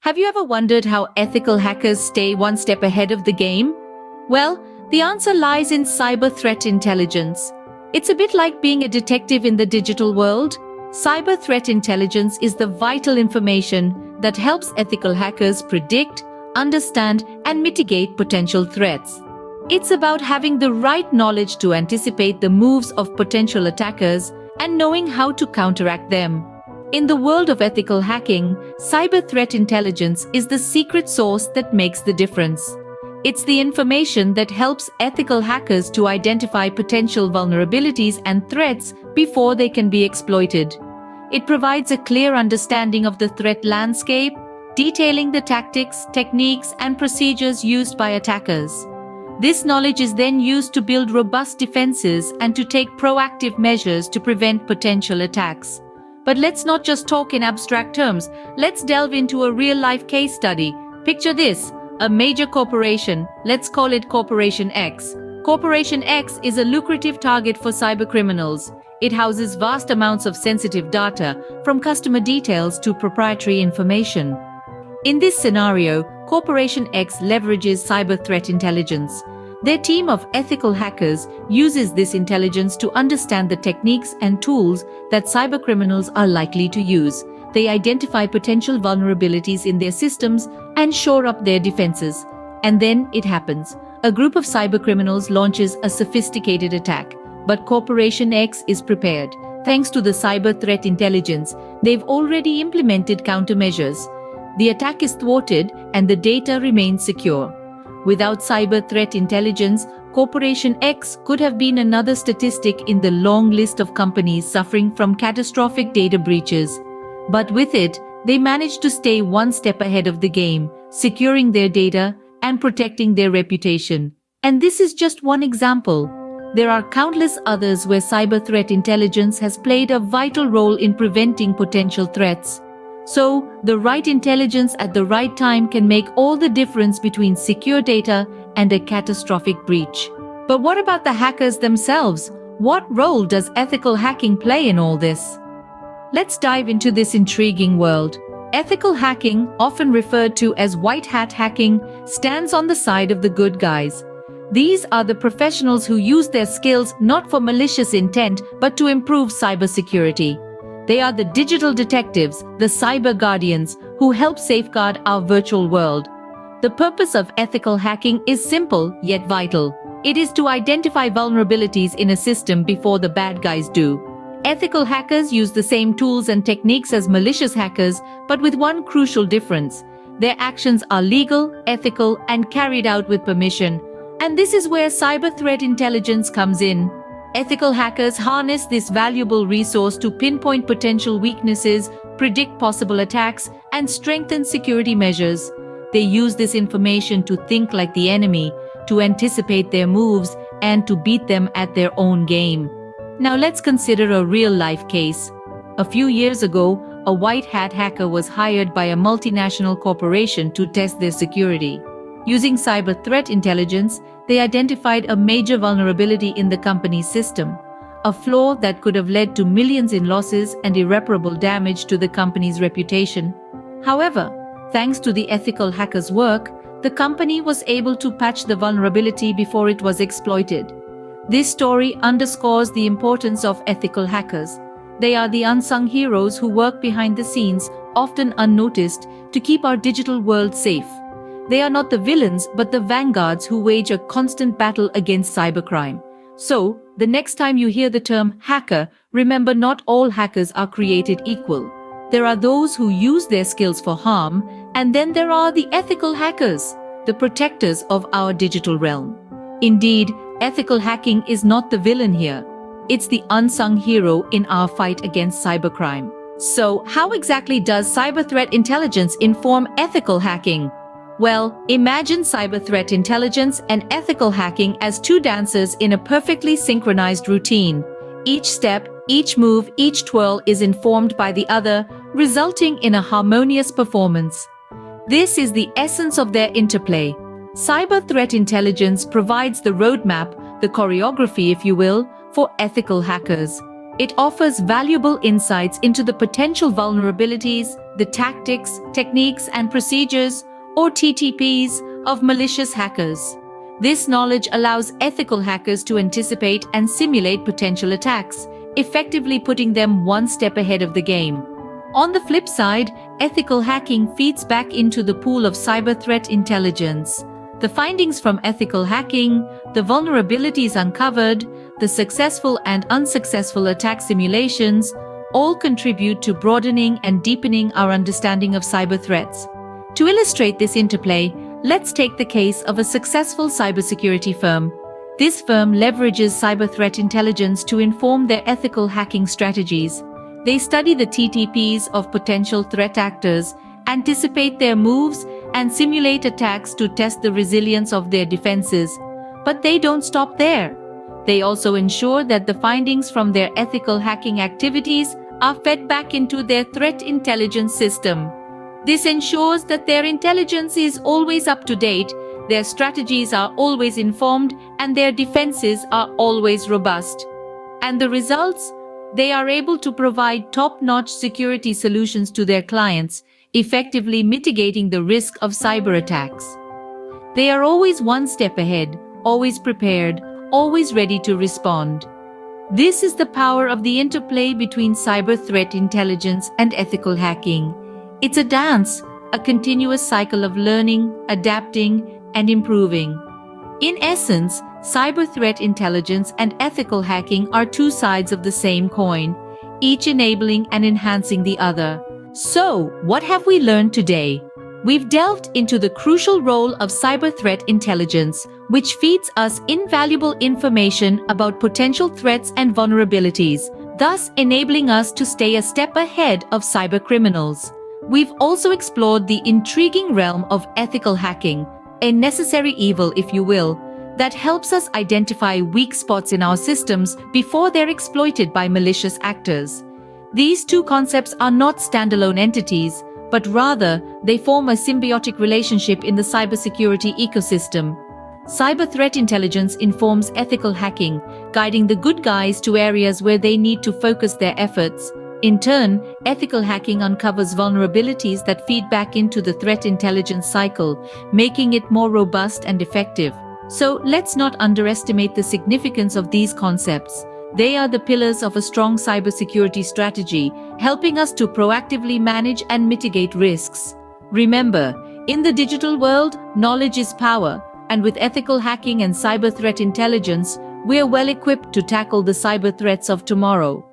Have you ever wondered how ethical hackers stay one step ahead of the game? Well, the answer lies in cyber threat intelligence. It's a bit like being a detective in the digital world. Cyber threat intelligence is the vital information that helps ethical hackers predict, understand, and mitigate potential threats. It's about having the right knowledge to anticipate the moves of potential attackers and knowing how to counteract them. In the world of ethical hacking, cyber threat intelligence is the secret sauce that makes the difference. It's the information that helps ethical hackers to identify potential vulnerabilities and threats before they can be exploited. It provides a clear understanding of the threat landscape, detailing the tactics, techniques, and procedures used by attackers. This knowledge is then used to build robust defenses and to take proactive measures to prevent potential attacks. But let's not just talk in abstract terms. Let's delve into a real-life case study. Picture this, a major corporation, let's call it Corporation X. Corporation X is a lucrative target for cybercriminals. It houses vast amounts of sensitive data, from customer details to proprietary information. In this scenario, Corporation X leverages cyber threat intelligence. Their team of ethical hackers uses this intelligence to understand the techniques and tools that cybercriminals are likely to use. They identify potential vulnerabilities in their systems and shore up their defenses. And then it happens. A group of cybercriminals launches a sophisticated attack. But Corporation X is prepared. Thanks to the cyber threat intelligence, they've already implemented countermeasures. The attack is thwarted and the data remains secure. Without cyber threat intelligence, Corporation X could have been another statistic in the long list of companies suffering from catastrophic data breaches. But with it, they managed to stay one step ahead of the game, securing their data and protecting their reputation. And this is just one example. There are countless others where cyber threat intelligence has played a vital role in preventing potential threats. So, the right intelligence at the right time can make all the difference between secure data and a catastrophic breach. But what about the hackers themselves? What role does ethical hacking play in all this? Let's dive into this intriguing world. Ethical hacking, often referred to as white hat hacking, stands on the side of the good guys. These are the professionals who use their skills not for malicious intent but to improve cybersecurity. They are the digital detectives, the cyber guardians, who help safeguard our virtual world. The purpose of ethical hacking is simple yet vital. It is to identify vulnerabilities in a system before the bad guys do. Ethical hackers use the same tools and techniques as malicious hackers, but with one crucial difference. Their actions are legal, ethical, and carried out with permission. And this is where cyber threat intelligence comes in. Ethical hackers harness this valuable resource to pinpoint potential weaknesses, predict possible attacks, and strengthen security measures. They use this information to think like the enemy, to anticipate their moves, and to beat them at their own game. Now let's consider a real-life case. A few years ago, a white hat hacker was hired by a multinational corporation to test their security. Using cyber threat intelligence, they identified a major vulnerability in the company's system, a flaw that could have led to millions in losses and irreparable damage to the company's reputation. However, thanks to the ethical hacker's work, the company was able to patch the vulnerability before it was exploited. This story underscores the importance of ethical hackers. They are the unsung heroes who work behind the scenes, often unnoticed, to keep our digital world safe. They are not the villains, but the vanguards who wage a constant battle against cybercrime. So, the next time you hear the term hacker, remember not all hackers are created equal. There are those who use their skills for harm, and then there are the ethical hackers, the protectors of our digital realm. Indeed, ethical hacking is not the villain here. It's the unsung hero in our fight against cybercrime. So, how exactly does cyber threat intelligence inform ethical hacking? Well, imagine cyber threat intelligence and ethical hacking as two dancers in a perfectly synchronized routine. Each step, each move, each twirl is informed by the other, resulting in a harmonious performance. This is the essence of their interplay. Cyber threat intelligence provides the roadmap, the choreography, if you will, for ethical hackers. It offers valuable insights into the potential vulnerabilities, the tactics, techniques, and procedures, or TTPs, of malicious hackers. This knowledge allows ethical hackers to anticipate and simulate potential attacks, effectively putting them one step ahead of the game. On the flip side, ethical hacking feeds back into the pool of cyber threat intelligence. The findings from ethical hacking, the vulnerabilities uncovered, the successful and unsuccessful attack simulations, all contribute to broadening and deepening our understanding of cyber threats. To illustrate this interplay, let's take the case of a successful cybersecurity firm. This firm leverages cyber threat intelligence to inform their ethical hacking strategies. They study the TTPs of potential threat actors, anticipate their moves, and simulate attacks to test the resilience of their defenses. But they don't stop there. They also ensure that the findings from their ethical hacking activities are fed back into their threat intelligence system. This ensures that their intelligence is always up to date, their strategies are always informed, and their defenses are always robust. And the results? They are able to provide top-notch security solutions to their clients, effectively mitigating the risk of cyber attacks. They are always one step ahead, always prepared, always ready to respond. This is the power of the interplay between cyber threat intelligence and ethical hacking. It's a dance, a continuous cycle of learning, adapting, and improving. In essence, cyber threat intelligence and ethical hacking are two sides of the same coin, each enabling and enhancing the other. So, what have we learned today? We've delved into the crucial role of cyber threat intelligence, which feeds us invaluable information about potential threats and vulnerabilities, thus enabling us to stay a step ahead of cybercriminals. We've also explored the intriguing realm of ethical hacking, a necessary evil, if you will, that helps us identify weak spots in our systems before they're exploited by malicious actors. These two concepts are not standalone entities, but rather, they form a symbiotic relationship in the cybersecurity ecosystem. Cyber threat intelligence informs ethical hacking, guiding the good guys to areas where they need to focus their efforts. In turn, ethical hacking uncovers vulnerabilities that feed back into the threat intelligence cycle, making it more robust and effective. So, let's not underestimate the significance of these concepts. They are the pillars of a strong cybersecurity strategy, helping us to proactively manage and mitigate risks. Remember, in the digital world, knowledge is power, and with ethical hacking and cyber threat intelligence, we are well equipped to tackle the cyber threats of tomorrow.